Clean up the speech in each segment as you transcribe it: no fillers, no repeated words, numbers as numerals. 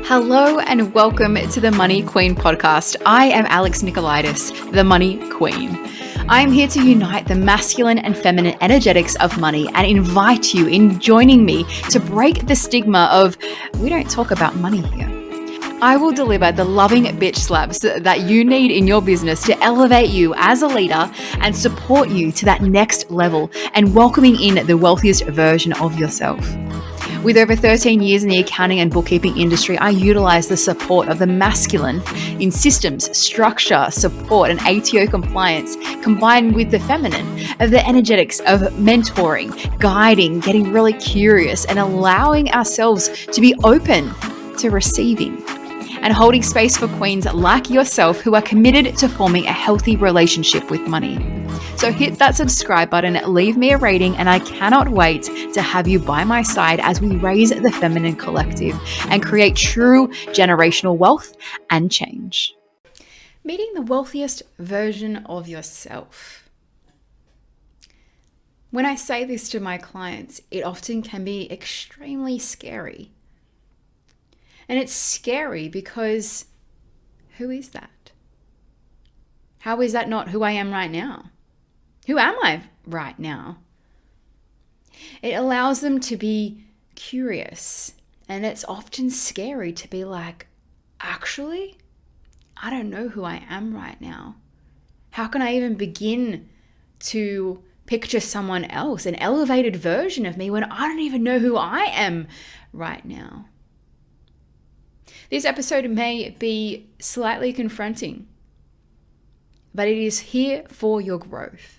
Hello and welcome to the Money Queen podcast. I am Alex Nicolaitis, the Money Queen. I am here to unite the masculine and feminine energetics of money and invite you in joining me to break the stigma of we don't talk about money here. I will deliver the loving bitch slaps that you need in your business to elevate you as a leader and support you to that next level and welcoming in the wealthiest version of yourself. With over 13 years in the accounting and bookkeeping industry, I utilize the support of the masculine in systems, structure, support, and ATO compliance, combined with the feminine of the energetics of mentoring, guiding, getting really curious, and allowing ourselves to be open to receiving and holding space for queens like yourself who are committed to forming a healthy relationship with money. So hit that subscribe button, leave me a rating, and I cannot wait to have you by my side as we raise the feminine collective and create true generational wealth and change. Meeting the wealthiest version of yourself. When I say this to my clients, it often can be extremely scary. And it's scary because who is that? How is that not who I am right now? Who am I right now? It allows them to be curious, and it's often scary to be like, actually, I don't know who I am right now. How can I even begin to picture someone else, an elevated version of me, when I don't even know who I am right now? This episode may be slightly confronting, but it is here for your growth.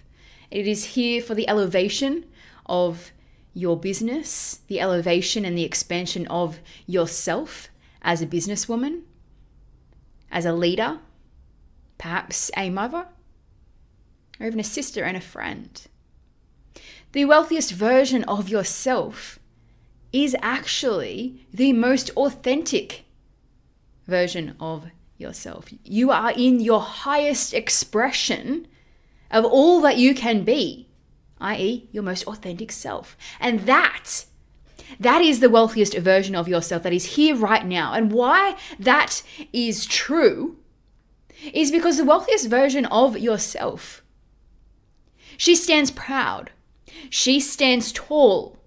It is here for the elevation of your business, the elevation and the expansion of yourself as a businesswoman, as a leader, perhaps a mother, or even a sister and a friend. The wealthiest version of yourself is actually the most authentic version of yourself. You are in your highest expression of all that you can be, i.e. your most authentic self. And that is the wealthiest version of yourself that is here right now. And why that is true is because the wealthiest version of yourself, she stands proud. She stands tall.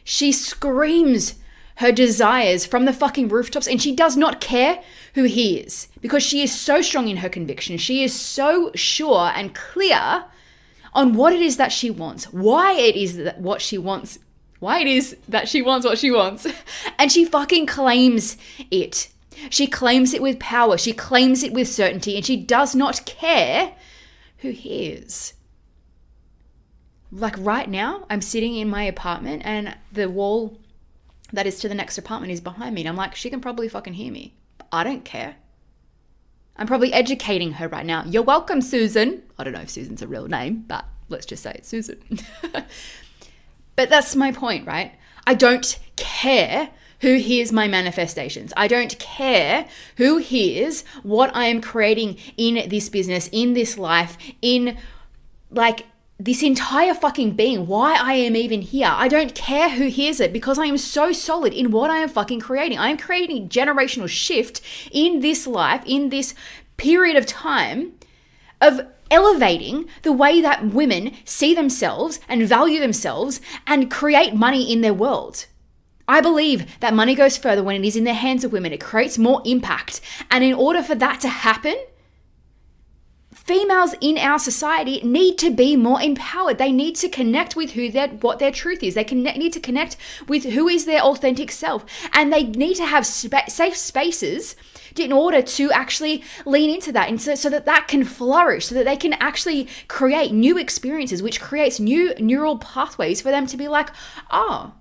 She screams her desires from the fucking rooftops, and she does not care who hears because she is so strong in her conviction. She is so sure and clear on what it is that she wants, why it is that what she wants, why it is that she wants what she wants, and she fucking claims it. She claims it with power. She claims it with certainty, and she does not care who hears. Like right now, I'm sitting in my apartment and the wall that is to the next apartment is behind me. And I'm like, she can probably fucking hear me. I don't care. I'm probably educating her right now. You're welcome, Susan. I don't know if Susan's a real name, but let's just say it's Susan. But that's my point, right? I don't care who hears my manifestations. I don't care who hears what I am creating in this business, in this life, in like this entire fucking being, why I am even here. I don't care who hears it because I am so solid in what I am fucking creating. I am creating generational shift in this life, in this period of time of elevating the way that women see themselves and value themselves and create money in their world. I believe that money goes further when it is in the hands of women. It creates more impact. And in order for that to happen, females in our society need to be more empowered. They need to connect with what their truth is. They need to connect with who is their authentic self. And they need to have safe spaces in order to actually lean into that, and so that that can flourish, so that they can actually create new experiences, which creates new neural pathways for them to be like, oh,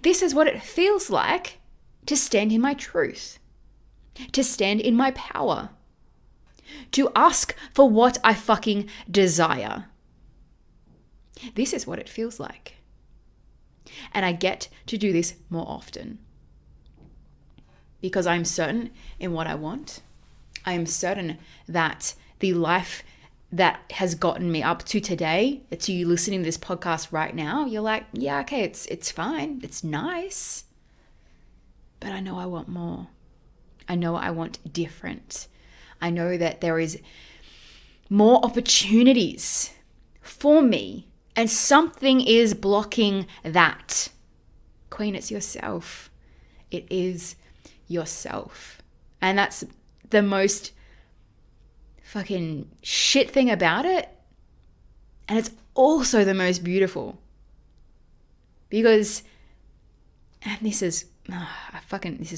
this is what it feels like to stand in my truth, to stand in my power, to ask for what I fucking desire. This is what it feels like. And I get to do this more often because I'm certain in what I want. I am certain that the life that has gotten me up to today, to you listening to this podcast right now, you're like, yeah, okay, it's fine. It's nice. But I I know I want more. I know I want different. I know that there is more opportunities for me, and something is blocking that. Queen, it's yourself. It is yourself. And that's the most fucking shit thing about it. And it's also the most beautiful. Because, and this is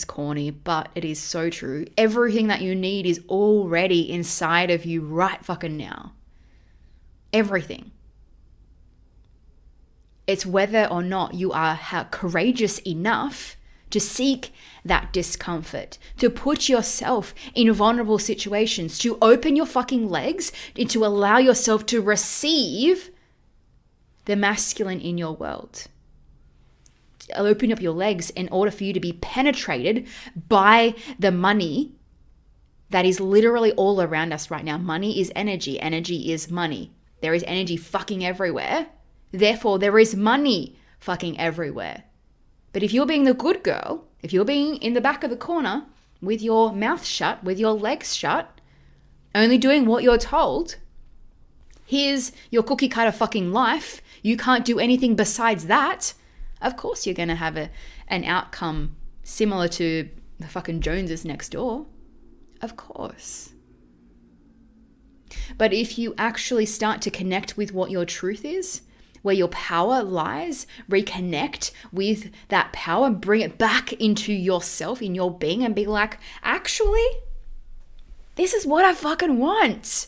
corny, but it is so true. Everything that you need is already inside of you right fucking now. Everything. It's whether or not you are courageous enough to seek that discomfort, to put yourself in vulnerable situations, to open your fucking legs and to allow yourself to receive the masculine in your world. Open up your legs in order for you to be penetrated by the money that is literally all around us right now. Money is energy. Energy is money. There is energy fucking everywhere. Therefore, there is money fucking everywhere. But if you're being the good girl, if you're being in the back of the corner with your mouth shut, with your legs shut, only doing what you're told, here's your cookie cutter fucking life, you can't do anything besides that, of course you're going to have an outcome similar to the fucking Joneses next door. Of course. But if you actually start to connect with what your truth is, where your power lies, reconnect with that power, bring it back into yourself, in your being, and be like, actually, this is what I fucking want.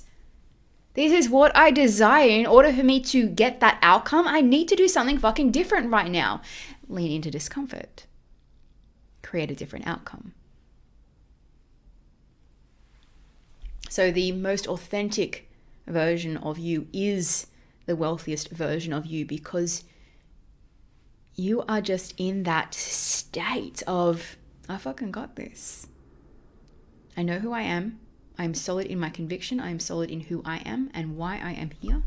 This is what I desire. In order for me to get that outcome, I need to do something fucking different right now. Lean into discomfort. Create a different outcome. So the most authentic version of you is the wealthiest version of you, because you are just in that state of, I fucking got this. I know who I am. I'm solid in my conviction. I am solid in who I am and why I am here.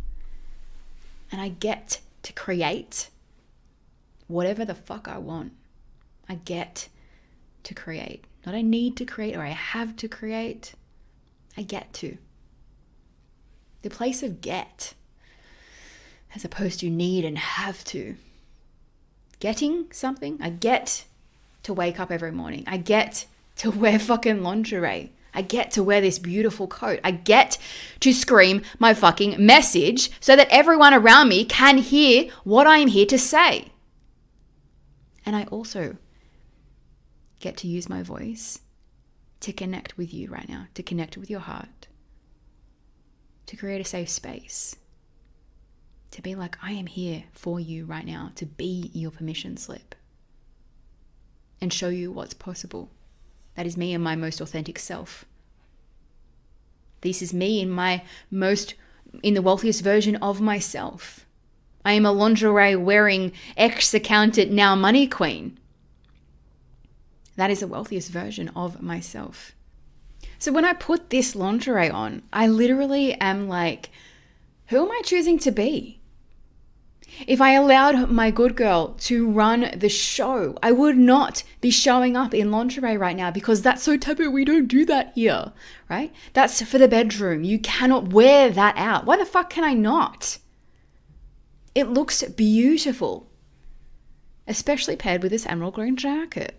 And I get to create whatever the fuck I want. I get to create. Not I need to create or I have to create. I get to. The place of get, as opposed to need and have to. Getting something, I get to wake up every morning. I get to wear fucking lingerie. I get to wear this beautiful coat. I get to scream my fucking message so that everyone around me can hear what I am here to say. And I also get to use my voice to connect with you right now, to connect with your heart, to create a safe space, to be like, I am here for you right now, to be your permission slip and show you what's possible. That is me and my most authentic self. This is me in the wealthiest version of myself. I am a lingerie wearing ex-accountant, now money queen. That is the wealthiest version of myself. So when I put this lingerie on, I literally am like, who am I choosing to be? If I allowed my good girl to run the show, I would not be showing up in lingerie right now, because that's so taboo. We don't do that here, right? That's for the bedroom. You cannot wear that out. Why the fuck can I not? It looks beautiful, especially paired with this emerald green jacket.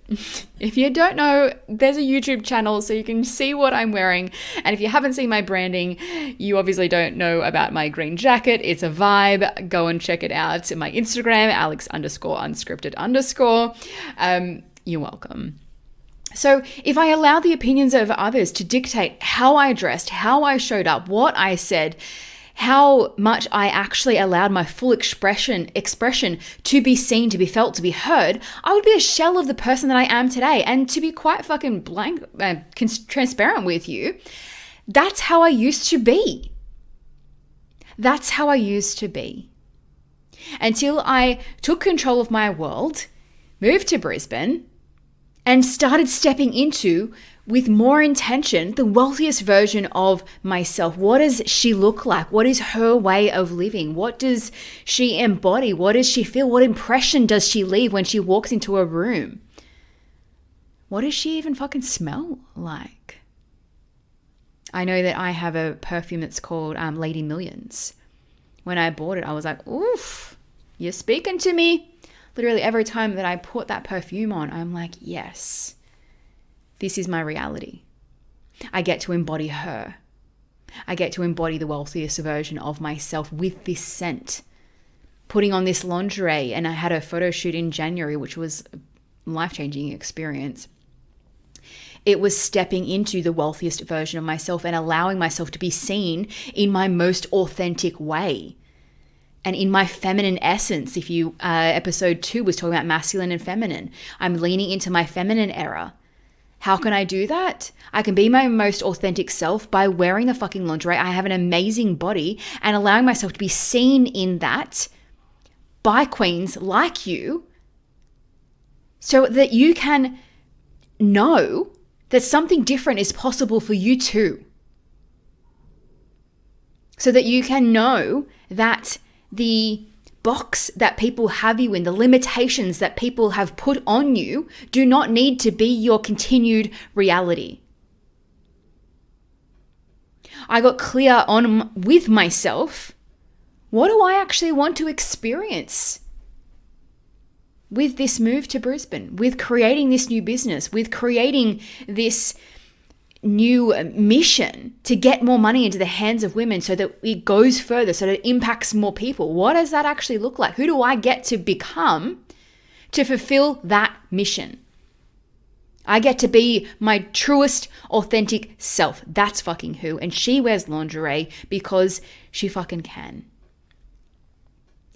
If you don't know, there's a YouTube channel so you can see what I'm wearing. And if you haven't seen my branding, you obviously don't know about my green jacket. It's a vibe. Go and check it out. My Instagram, Alex_unscripted_. You're welcome. So if I allow the opinions of others to dictate how I dressed, how I showed up, what I said, how much I actually allowed my full expression to be seen, to be felt, to be heard, I would be a shell of the person that I am today. And to be quite fucking transparent with you, that's how I used to be. That's how I used to be. Until I took control of my world, moved to Brisbane, and started stepping into, with more intention, the wealthiest version of myself. What does she look like? What is her way of living? What does she embody? What does she feel? What impression does she leave when she walks into a room? what does she even fucking smell like? I know that I have a perfume that's called Lady Millions. When I bought it, I was like, oof, you're speaking to me. Literally every time that I put that perfume on, I'm like, yes, this is my reality. I get to embody her. I get to embody the wealthiest version of myself with this scent. Putting on this lingerie, and I had a photo shoot in January, which was a life-changing experience. It was stepping into the wealthiest version of myself and allowing myself to be seen in my most authentic way and in my feminine essence. If you, episode 2 was talking about masculine and feminine. I'm leaning into my feminine era. How can I do that? I can be my most authentic self by wearing the fucking lingerie. I have an amazing body, and allowing myself to be seen in that by queens like you, so that you can know that something different is possible for you too. So that you can know that the box that people have you in, the limitations that people have put on you, do not need to be your continued reality. I got clear on with myself. What do I actually want to experience with this move to Brisbane, with creating this new business, with creating this new mission to get more money into the hands of women so that it goes further, so that it impacts more people? What does that actually look like? Who do I get to become to fulfill that mission? I get to be my truest, authentic self. That's fucking who. And she wears lingerie because she fucking can.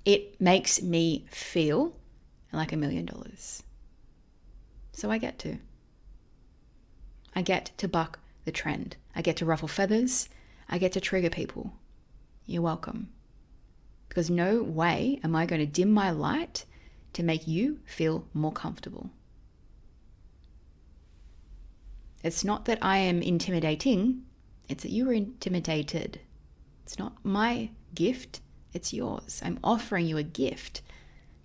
It makes me feel like $1 million. So I get to. I get to buck the trend. I get to ruffle feathers. I get to trigger people. You're welcome. Because no way am I going to dim my light to make you feel more comfortable. It's not that I am intimidating. It's that you are intimidated. It's not my gift. It's yours. I'm offering you a gift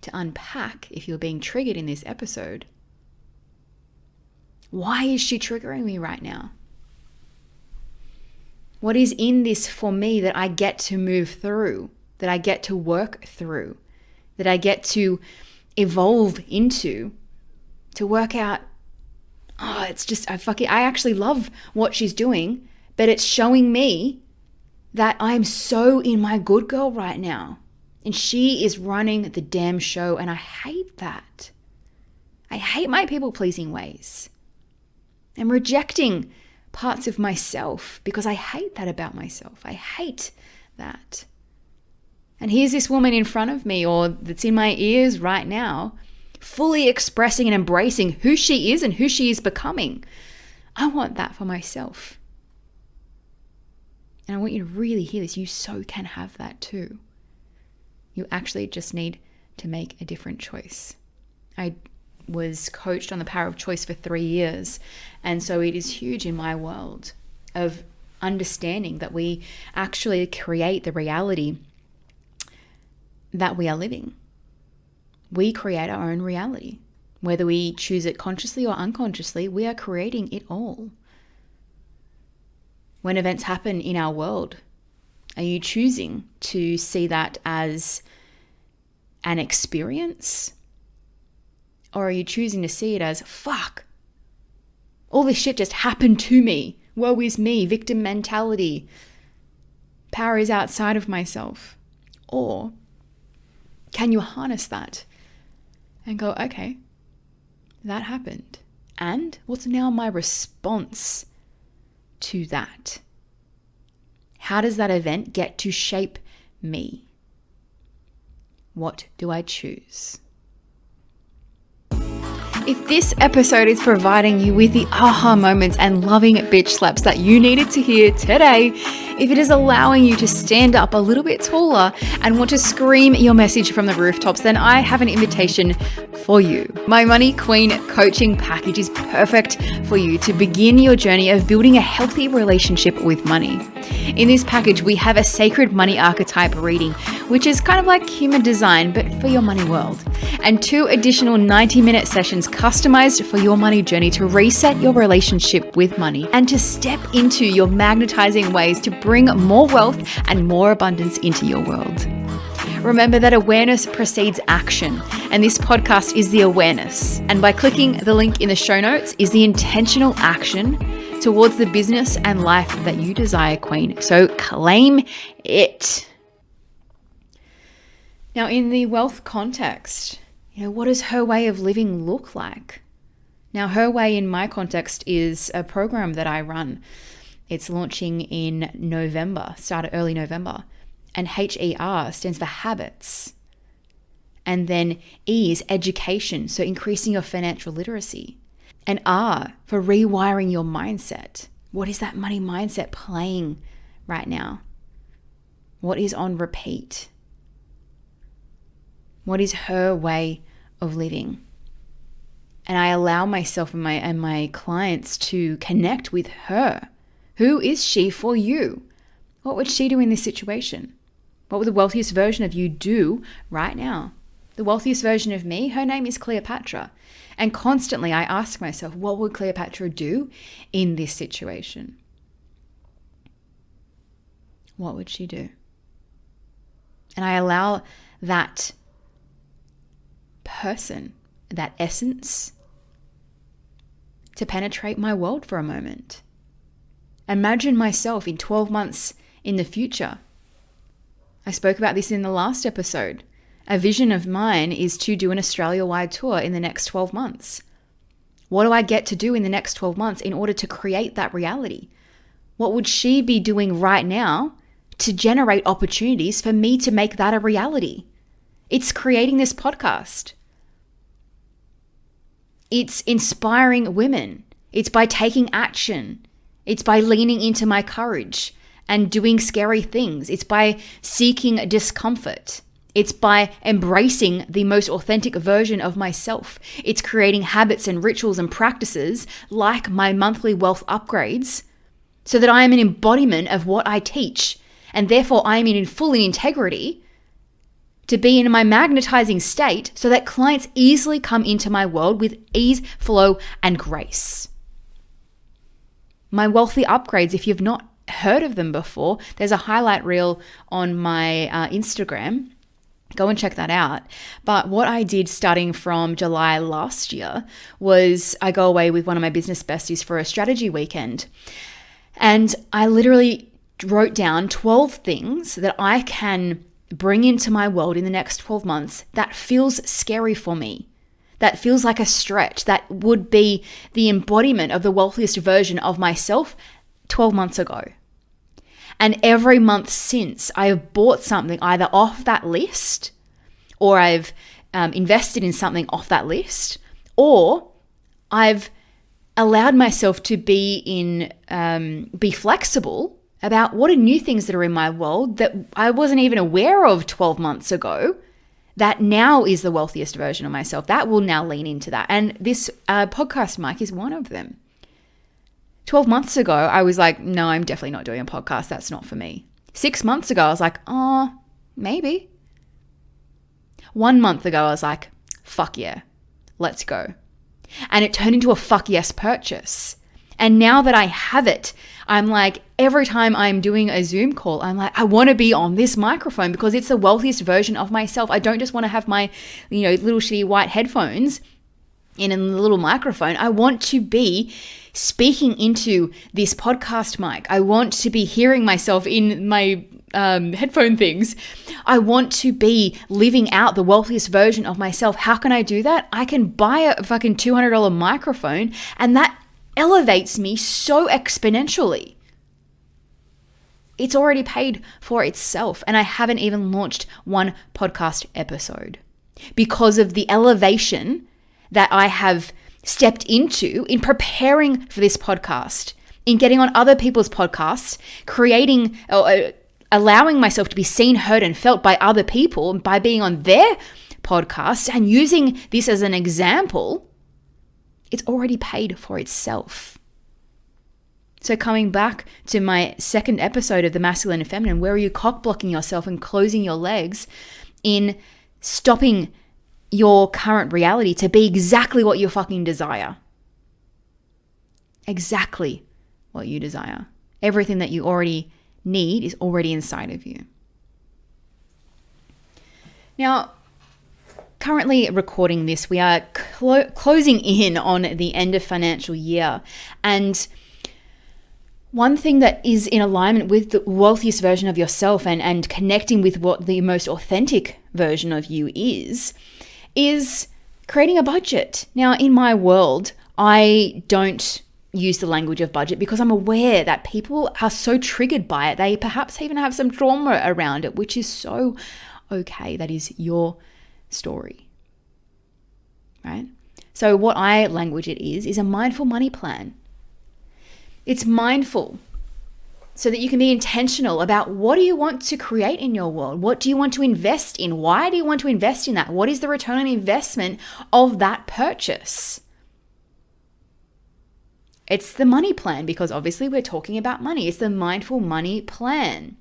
to unpack if you're being triggered in this episode. Why is she triggering me right now? What is in this for me that I get to move through, that I get to work through, that I get to evolve into, to work out, it's just, I actually love what she's doing, but it's showing me that I'm so in my good girl right now. And she is running the damn show, and I hate that. I hate my people-pleasing ways. I'm rejecting parts of myself because I hate that about myself. I hate that. And here's this woman in front of me, or that's in my ears right now, fully expressing and embracing who she is and who she is becoming. I want that for myself. And I want you to really hear this. You so can have that too. You actually just need to make a different choice. I was coached on the power of choice for 3 years. And so it is huge in my world of understanding that we actually create the reality that we are living. We create our own reality. Whether we choose it consciously or unconsciously, we are creating it all. When events happen in our world, are you choosing to see that as an experience? Or are you choosing to see it as, fuck, all this shit just happened to me. Woe is me, victim mentality. Power is outside of myself. Or can you harness that and go, okay, that happened. And what's now my response to that? How does that event get to shape me? What do I choose? If this episode is providing you with the aha moments and loving bitch slaps that you needed to hear today, if it is allowing you to stand up a little bit taller and want to scream your message from the rooftops, then I have an invitation for you. My Money Queen coaching package is perfect for you to begin your journey of building a healthy relationship with money. In this package, we have a sacred money archetype reading, which is kind of like human design, but for your money world. and 2 additional 90-minute sessions customized for your money journey to reset your relationship with money and to step into your magnetizing ways to bring more wealth and more abundance into your world. Remember that awareness precedes action, and this podcast is the awareness. And by clicking the link in the show notes is the intentional action towards the business and life that you desire, Queen. So claim it. Now, in the wealth context, what does her way of living look like? Now, her way in my context is a program that I run. It's launching in November, started early November. And HER stands for habits. And then E is education, so increasing your financial literacy. And R for rewiring your mindset. What is that money mindset playing right now? What is on repeat? What is her way of living? And I allow myself and my clients to connect with her. Who is she for you? What would she do in this situation? What would the wealthiest version of you do right now? The wealthiest version of me, her name is Cleopatra. And constantly I ask myself, what would Cleopatra do in this situation? What would she do? And I allow that person, that essence, to penetrate my world for a moment. Imagine myself in 12 months in the future. I spoke about this in the last episode. A vision of mine is to do an Australia-wide tour in the next 12 months. What do I get to do in the next 12 months in order to create that reality? What would she be doing right now to generate opportunities for me to make that a reality? It's creating this podcast. It's inspiring women. It's by taking action. It's by leaning into my courage and doing scary things. It's by seeking discomfort. It's by embracing the most authentic version of myself. It's creating habits and rituals and practices like my monthly wealth upgrades so that I am an embodiment of what I teach. And therefore I am in full integrity to be in my magnetizing state so that clients easily come into my world with ease, flow, and grace. My wealthy upgrades, if you've not heard of them before, there's a highlight reel on my Instagram. Go and check that out. But what I did starting from July last year was I go away with one of my business besties for a strategy weekend. And I literally wrote down 12 things that I can bring into my world in the next 12 months that feels scary for me, that feels like a stretch, that would be the embodiment of the wealthiest version of myself 12 months ago. And every month since, I have bought something either off that list, or I've invested in something off that list, or I've allowed myself to be flexible about what are new things that are in my world that I wasn't even aware of 12 months ago, that now is the wealthiest version of myself. That will now lean into that. And this podcast mic is one of them. 12 months ago, I was like, no, I'm definitely not doing a podcast. That's not for me. 6 months ago, I was like, oh, maybe. 1 month ago, I was like, fuck yeah, let's go. And it turned into a fuck yes purchase. And now that I have it, I'm like, every time I'm doing a Zoom call, I'm like, I want to be on this microphone because it's the wealthiest version of myself. I don't just want to have my, little shitty white headphones in a little microphone. I want to be speaking into this podcast mic. I want to be hearing myself in my headphone things. I want to be living out the wealthiest version of myself. How can I do that? I can buy a fucking $200 microphone, and that elevates me so exponentially. It's already paid for itself, and I haven't even launched one podcast episode because of the elevation that I have stepped into in preparing for this podcast, in getting on other people's podcasts, creating or allowing myself to be seen, heard, and felt by other people by being on their podcast and using this as an example. It's already paid for itself. So coming back to my second episode of The Masculine and Feminine, where are you cock blocking yourself and closing your legs in stopping your current reality to be exactly what you fucking desire. Exactly what you desire. Everything that you already need is already inside of you. Now, currently recording this, we are closing in on the end of financial year. And one thing that is in alignment with the wealthiest version of yourself and connecting with what the most authentic version of you is creating a budget. Now, in my world, I don't use the language of budget because I'm aware that people are so triggered by it. They perhaps even have some trauma around it, which is so okay. That is your story, right? So what I language it is a mindful money plan. It's mindful so that you can be intentional about what do you want to create in your world? What do you want to invest in? Why do you want to invest in that? What is the return on investment of that purchase? It's the money plan, because obviously we're talking about money. It's the mindful money plan.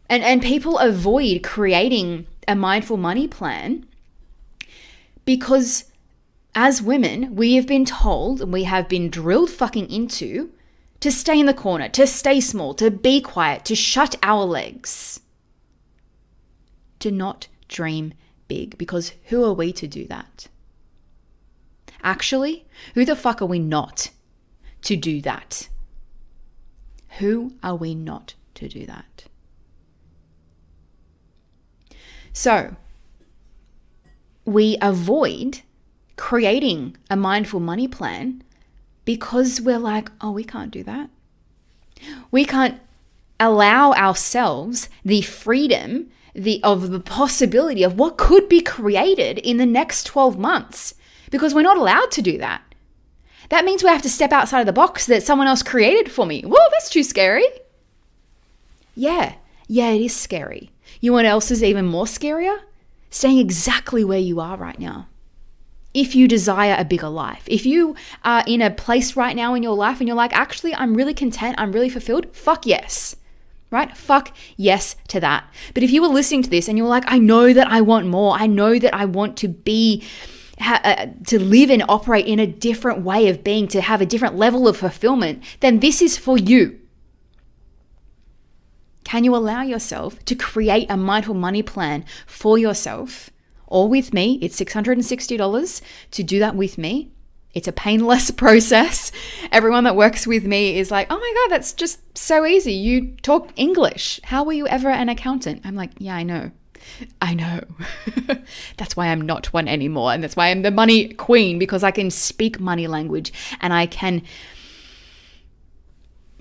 And people avoid creating a mindful money plan because as women, we have been told and we have been drilled fucking into to stay in the corner, to stay small, to be quiet, to shut our legs, to not dream big, because who are we to do that? Actually, who the fuck are we not to do that? Who are we not to do that? So, we avoid creating a mindful money plan because we're like, oh, we can't do that. We can't allow ourselves the freedom of the possibility of what could be created in the next 12 months because we're not allowed to do that. That means we have to step outside of the box that someone else created for me. Whoa, that's too scary. Yeah, it is scary. You know what else is even more scarier? Staying exactly where you are right now. If you desire a bigger life, if you are in a place right now in your life and you're like, actually, I'm really content, I'm really fulfilled, fuck yes, right? Fuck yes to that. But if you were listening to this and you're like, I know that I want more, I know that I want to be, to live and operate in a different way of being, to have a different level of fulfillment, then this is for you. Can you allow yourself to create a mindful money plan for yourself? Or with me, it's $660 to do that with me. It's a painless process. Everyone that works with me is like, oh my God, that's just so easy. You talk English. How were you ever an accountant? I'm like, yeah, I know. That's why I'm not one anymore. And that's why I'm the money queen, because I can speak money language and I can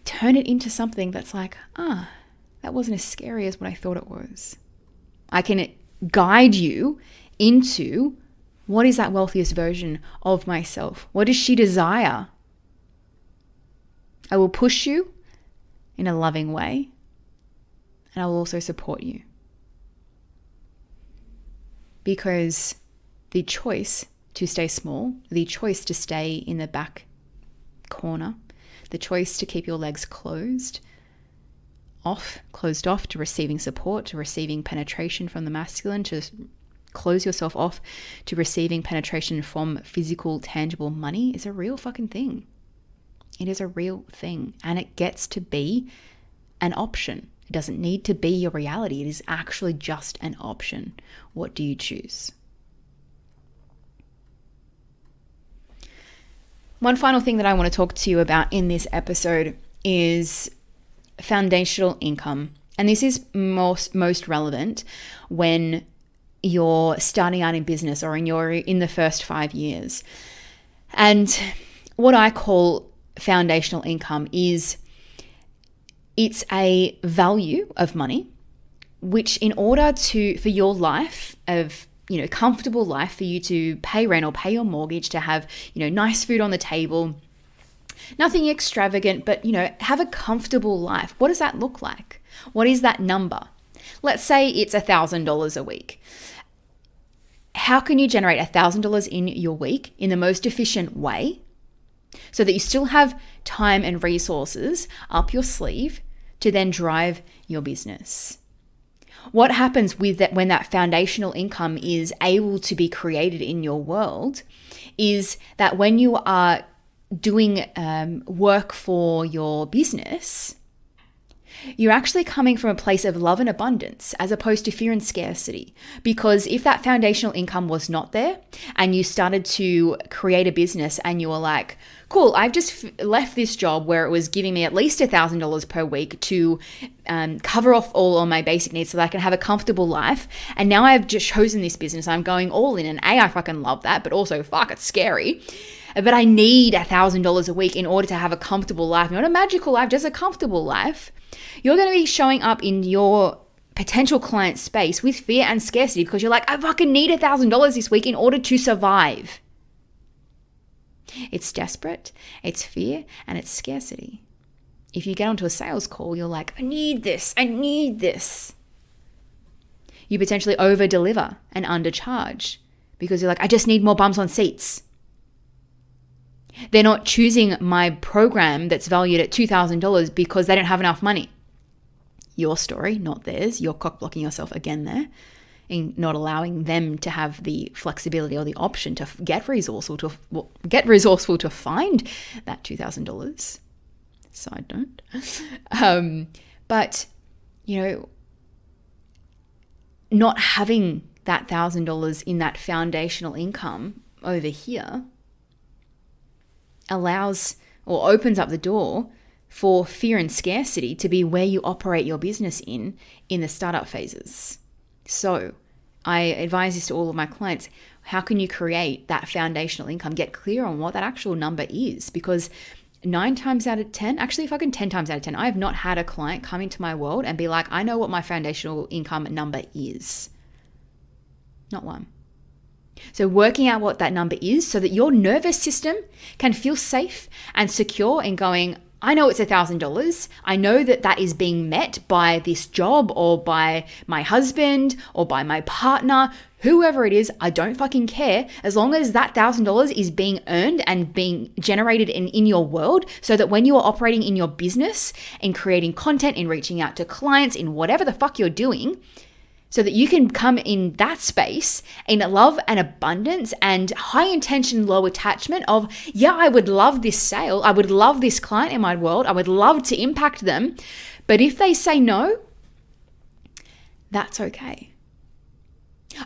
turn it into something that's like, that wasn't as scary as what I thought it was. I can guide you into what is that wealthiest version of myself? What does she desire? I will push you in a loving way, and I will also support you. Because the choice to stay small, the choice to stay in the back corner, the choice to keep your legs closed off to receiving support, to receiving penetration from the masculine, to close yourself off to receiving penetration from physical, tangible money is a real fucking thing. It is a real thing, and it gets to be an option. It doesn't need to be your reality. It is actually just an option. What do you choose? One final thing that I want to talk to you about in this episode is foundational income. And this is most relevant when you're starting out in business or in the first 5 years. And what I call foundational income is it's a value of money, which in order for your life of, comfortable life, for you to pay rent or pay your mortgage, to have, nice food on the table, nothing extravagant, but, have a comfortable life. What does that look like? What is that number? Let's say it's $1,000 a week. How can you generate $1,000 in your week in the most efficient way so that you still have time and resources up your sleeve to then drive your business? What happens with that when that foundational income is able to be created in your world is that when you are doing work for your business, you're actually coming from a place of love and abundance as opposed to fear and scarcity. Because if that foundational income was not there and you started to create a business and you were like, cool, I've just left this job where it was giving me at least $1,000 per week to cover off all of my basic needs so that I can have a comfortable life. And now I've just chosen this business. I'm going all in, and I fucking love that, but also fuck, it's scary. But I need $1,000 a week in order to have a comfortable life, not a magical life, just a comfortable life. You're going to be showing up in your potential client space with fear and scarcity because you're like, I fucking need $1,000 this week in order to survive. It's desperate, it's fear, and it's scarcity. If you get onto a sales call, you're like, I need this. You potentially over-deliver and undercharge because you're like, I just need more bums on seats. They're not choosing my program that's valued at $2,000 because they don't have enough money. Your story, not theirs. You're cock-blocking yourself again there in not allowing them to have the flexibility or the option to get resourceful to find that $2,000. Side note. But, not having that $1,000 in that foundational income over here allows or opens up the door for fear and scarcity to be where you operate your business in the startup phases. So I advise this to all of my clients. How can you create that foundational income? Get clear on what that actual number is, because 9 times out of 10, actually fucking 10 times out of 10, I have not had a client come into my world and be like, I know what my foundational income number is. Not one. So working out what that number is so that your nervous system can feel safe and secure in going, I know it's $1,000. I know that that is being met by this job or by my husband or by my partner, whoever it is. I don't fucking care as long as that $1,000 is being earned and being generated in your world, so that when you are operating in your business and creating content, in reaching out to clients, in whatever the fuck you're doing, so that you can come in that space in love and abundance and high intention, low attachment of, yeah, I would love this sale. I would love this client in my world. I would love to impact them. But if they say no, that's okay.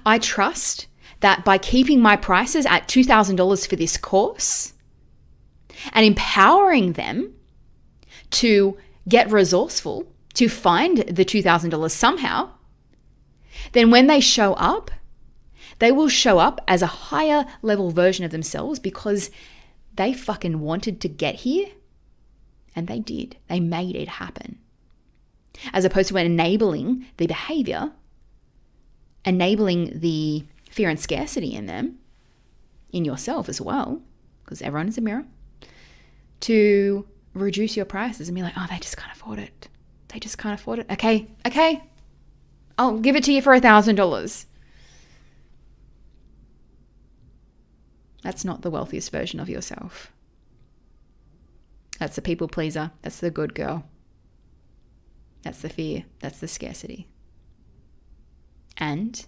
I trust that by keeping my prices at $2,000 for this course and empowering them to get resourceful, to find the $2,000 somehow, then when they show up, they will show up as a higher level version of themselves because they fucking wanted to get here, and they did. They made it happen. As opposed to enabling the behavior, enabling the fear and scarcity in them, in yourself as well, because everyone is a mirror, to reduce your prices and be like, oh, they just can't afford it. They just can't afford it. Okay. I'll give it to you for $1,000. That's not the wealthiest version of yourself. That's the people pleaser. That's the good girl. That's the fear. That's the scarcity. And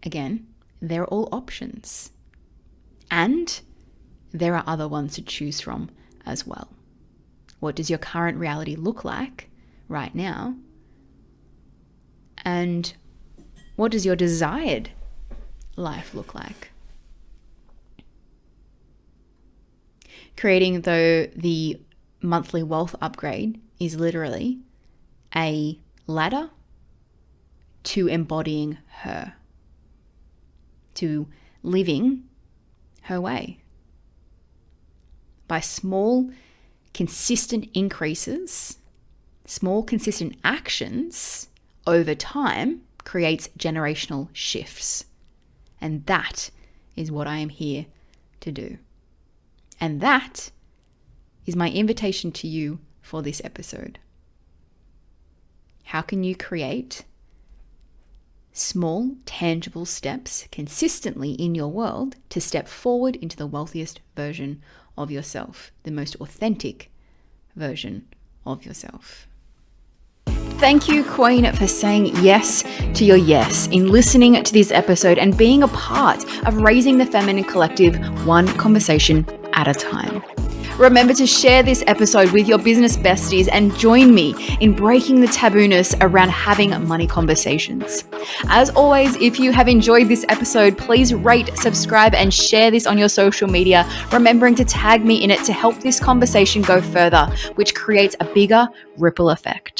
again, they're all options. And there are other ones to choose from as well. What does your current reality look like right now? And what does your desired life look like? Creating the monthly wealth upgrade is literally a ladder to embodying her, to living her way. By small, consistent increases, small, consistent actions over time creates generational shifts. And that is what I am here to do. And that is my invitation to you for this episode. How can you create small, tangible steps consistently in your world to step forward into the wealthiest version of yourself, the most authentic version of yourself? Thank you, Queen, for saying yes to your yes in listening to this episode and being a part of raising the feminine collective one conversation at a time. Remember to share this episode with your business besties and join me in breaking the tabooness around having money conversations. As always, if you have enjoyed this episode, please rate, subscribe, and share this on your social media, remembering to tag me in it to help this conversation go further, which creates a bigger ripple effect.